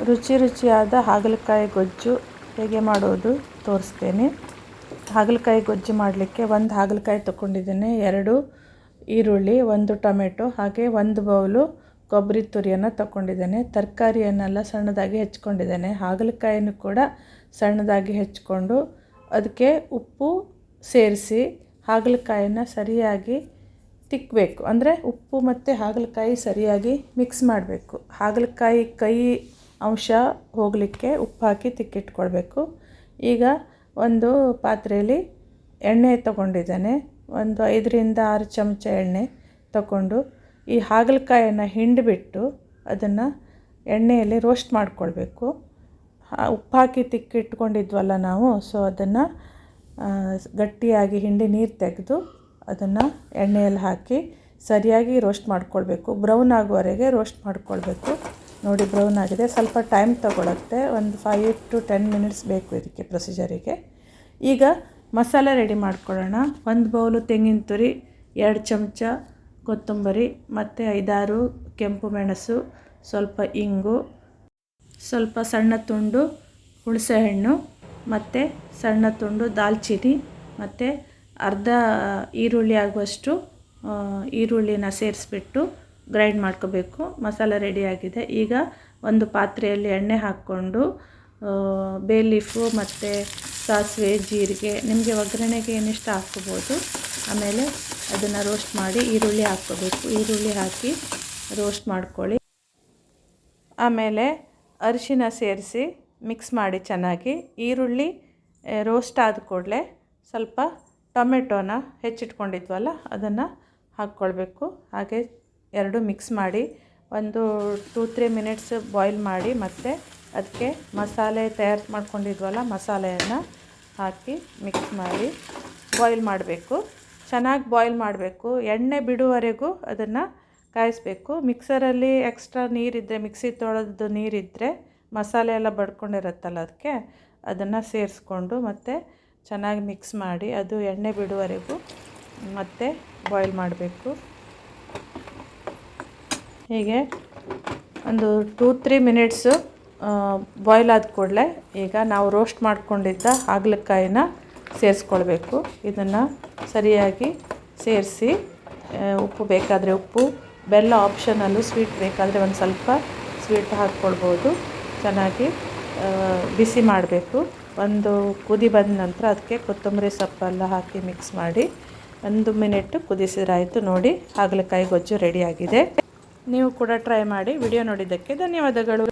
ರುಚಿಯಾದ ಹಾಗಲಕಾಯಿ ಗೊಜ್ಜು ಹೇಗೆ ಮಾಡೋದು ತೋರಿಸ್ತೇನೆ. ಹಾಗಲಕಾಯಿ ಗೊಜ್ಜು ಮಾಡಲಿಕ್ಕೆ ಒಂದು ಹಾಗಲಕಾಯಿ ತಗೊಂಡಿದ್ದೇನೆ, 2 ಈರುಳ್ಳಿ, 1 ಟೊಮೆಟೊ, ಹಾಗೆ 1 ಬೌಲು ಕೊಬ್ಬರಿ ತುರಿಯನ್ನು ತಗೊಂಡಿದ್ದೇನೆ. ತರಕಾರಿಯನ್ನೆಲ್ಲ ಸಣ್ಣದಾಗಿ ಹೆಚ್ಚಿಕೊಂಡಿದ್ದೇನೆ. ಹಾಗಲಕಾಯಿನೂ ಕೂಡ ಸಣ್ಣದಾಗಿ ಹೆಚ್ಚಿಕೊಂಡು ಅದಕ್ಕೆ ಉಪ್ಪು ಸೇರಿಸಿ ಹಾಗಲಕಾಯಿನ ಸರಿಯಾಗಿ ತಿಕ್ಕಬೇಕು. ಅಂದರೆ ಉಪ್ಪು ಮತ್ತು ಹಾಗಲಕಾಯಿ ಸರಿಯಾಗಿ ಮಿಕ್ಸ್ ಮಾಡಬೇಕು. ಹಾಗಲಕಾಯಿ ಕೈ ಅಂಶ ಹೋಗಲಿಕ್ಕೆ ಉಪ್ಪು ಹಾಕಿ ತಿಕ್ಕಿಟ್ಕೊಳ್ಬೇಕು. ಈಗ ಒಂದು ಪಾತ್ರೆಯಲ್ಲಿ ಎಣ್ಣೆ ತಗೊಂಡಿದ್ದೇನೆ, ಒಂದು 5ರಿಂದ 6 ಚಮಚ ಎಣ್ಣೆ ತಗೊಂಡು ಈ ಹಾಗಲಕಾಯನ್ನು ಹಿಂಡಿಬಿಟ್ಟು ಅದನ್ನು ಎಣ್ಣೆಯಲ್ಲಿ ರೋಸ್ಟ್ ಮಾಡಿಕೊಳ್ಬೇಕು. ಉಪ್ಪು ಹಾಕಿ ತಿಕ್ಕಿಟ್ಕೊಂಡಿದ್ವಲ್ಲ ನಾವು, ಸೊ ಅದನ್ನು ಗಟ್ಟಿಯಾಗಿ ಹಿಂಡಿ ನೀರು ತೆಗೆದು ಅದನ್ನು ಎಣ್ಣೆಯಲ್ಲಿ ಹಾಕಿ ಸರಿಯಾಗಿ ರೋಸ್ಟ್ ಮಾಡಿಕೊಳ್ಬೇಕು. ಬ್ರೌನ್ ಆಗುವವರೆಗೆ ರೋಸ್ಟ್ ಮಾಡಿಕೊಳ್ಬೇಕು. ನೋಡಿ, ಬ್ರೌನ್ ಆಗಿದೆ. ಸ್ವಲ್ಪ ಟೈಮ್ ತಗೊಳುತ್ತೆ, ಒಂದು 5 to 10 ಮಿನಿಟ್ಸ್ ಬೇಕು ಇದಕ್ಕೆ ಪ್ರೊಸೀಜರಿಗೆ. ಈಗ ಮಸಾಲೆ ರೆಡಿ ಮಾಡ್ಕೊಳ್ಳೋಣ. 1 ಬೌಲು ತೆಂಗಿನ ತುರಿ, 2 ಚಮಚ ಕೊತ್ತಂಬರಿ, ಮತ್ತು 5-6 ಕೆಂಪು ಮೆಣಸು, ಸ್ವಲ್ಪ ಇಂಗು, ಸ್ವಲ್ಪ ಸಣ್ಣ ತುಂಡು ಹುಣಸೆಹಣ್ಣು, ಮತ್ತು ಸಣ್ಣ ತುಂಡು ದಾಲ್ಚಿನ್ನಿ, ಮತ್ತು ಅರ್ಧ ಈರುಳ್ಳಿ ಆಗುವಷ್ಟು ಈರುಳ್ಳಿನ ಸೇರಿಸ್ಬಿಟ್ಟು ಗ್ರೈಂಡ್ ಮಾಡ್ಕೋಬೇಕು. ಮಸಾಲೆ ರೆಡಿಯಾಗಿದೆ. ಈಗ ಒಂದು ಪಾತ್ರೆಯಲ್ಲಿ ಎಣ್ಣೆ ಹಾಕ್ಕೊಂಡು ಬೇ ಲೀಫು ಮತ್ತು ಸಾಸಿವೆ, ಜೀರಿಗೆ, ನಿಮಗೆ ಒಗ್ಗರಣೆಗೆ ಏನಿಷ್ಟ ಹಾಕ್ಕೋಬೋದು. ಆಮೇಲೆ ಅದನ್ನು ರೋಸ್ಟ್ ಮಾಡಿ ಈರುಳ್ಳಿ ಹಾಕ್ಕೋಬೇಕು. ಈರುಳ್ಳಿ ಹಾಕಿ ರೋಸ್ಟ್ ಮಾಡ್ಕೊಳ್ಳಿ. ಆಮೇಲೆ ಅರಿಶಿನ ಸೇರಿಸಿ ಮಿಕ್ಸ್ ಮಾಡಿ ಚೆನ್ನಾಗಿ. ಈರುಳ್ಳಿ ರೋಸ್ಟ್ ಆದ ಕೂಡಲೇ ಸ್ವಲ್ಪ ಟೊಮೆಟೊನ ಹೆಚ್ಚಿಟ್ಕೊಂಡಿದ್ವಲ್ಲ ಅದನ್ನು ಹಾಕ್ಕೊಳ್ಬೇಕು. ಹಾಗೆ 2 ಮಿಕ್ಸ್ ಮಾಡಿ ಒಂದು 2-3 ಮಿನಿಟ್ಸ್ ಬಾಯ್ಲ್ ಮಾಡಿ, ಮತ್ತು ಅದಕ್ಕೆ ಮಸಾಲೆ ತಯಾರು ಮಾಡ್ಕೊಂಡಿದ್ವಲ್ಲ ಮಸಾಲೆಯನ್ನು ಹಾಕಿ ಮಿಕ್ಸ್ ಮಾಡಿ ಬಾಯ್ಲ್ ಮಾಡಬೇಕು. ಚೆನ್ನಾಗಿ ಬಾಯ್ಲ್ ಮಾಡಬೇಕು. ಎಣ್ಣೆ ಬಿಡುವವರೆಗೂ ಅದನ್ನು ಕಾಯಿಸಬೇಕು. ಮಿಕ್ಸರಲ್ಲಿ ಎಕ್ಸ್ಟ್ರಾ ನೀರಿದ್ದರೆ, ಮಿಕ್ಸಿ ತೊಳೆದು ನೀರಿದ್ದರೆ, ಮಸಾಲೆ ಎಲ್ಲ ಬಡ್ಕೊಂಡಿರುತ್ತಲ್ಲ ಅದಕ್ಕೆ ಅದನ್ನು ಸೇರಿಸ್ಕೊಂಡು ಮತ್ತು ಚೆನ್ನಾಗಿ ಮಿಕ್ಸ್ ಮಾಡಿ ಅದು ಎಣ್ಣೆ ಬಿಡುವವರೆಗೂ ಮತ್ತೆ ಬಾಯ್ಲ್ ಮಾಡಬೇಕು. ಹೀಗೆ ಒಂದು 2-3 ಮಿನಿಟ್ಸು ಬಾಯ್ಲ್ ಆದ ಕೂಡಲೇ ಈಗ ನಾವು ರೋಸ್ಟ್ ಮಾಡ್ಕೊಂಡಿದ್ದ ಹಾಗಲಕಾಯಿನ ಸೇರಿಸ್ಕೊಳ್ಬೇಕು. ಇದನ್ನು ಸರಿಯಾಗಿ ಸೇರಿಸಿ ಉಪ್ಪು ಬೇಕಾದರೆ ಉಪ್ಪು, ಬೆಲ್ಲ ಆಪ್ಷನಲ್ಲು, ಸ್ವೀಟ್ ಬೇಕಾದರೆ ಒಂದು ಸ್ವಲ್ಪ ಸ್ವೀಟ್ ಹಾಕ್ಕೊಳ್ಬೋದು. ಚೆನ್ನಾಗಿ ಬಿಸಿ ಮಾಡಬೇಕು. ಒಂದು ಕುದಿ ಬಂದ ನಂತರ ಅದಕ್ಕೆ ಕೊತ್ತಂಬರಿ ಸೊಪ್ಪೆಲ್ಲ ಹಾಕಿ ಮಿಕ್ಸ್ ಮಾಡಿ 1 ಮಿನಿಟ್ ಕುದಿಸಿದ್ರಾಯಿತು. ನೋಡಿ, ಹಾಗಲಕಾಯಿ ಗೊಜ್ಜು ರೆಡಿಯಾಗಿದೆ. ನೀವು ಕೂಡ ಟ್ರೈ ಮಾಡಿ. ವಿಡಿಯೋ ನೋಡಿದ್ದಕ್ಕೆ ಧನ್ಯವಾದಗಳು.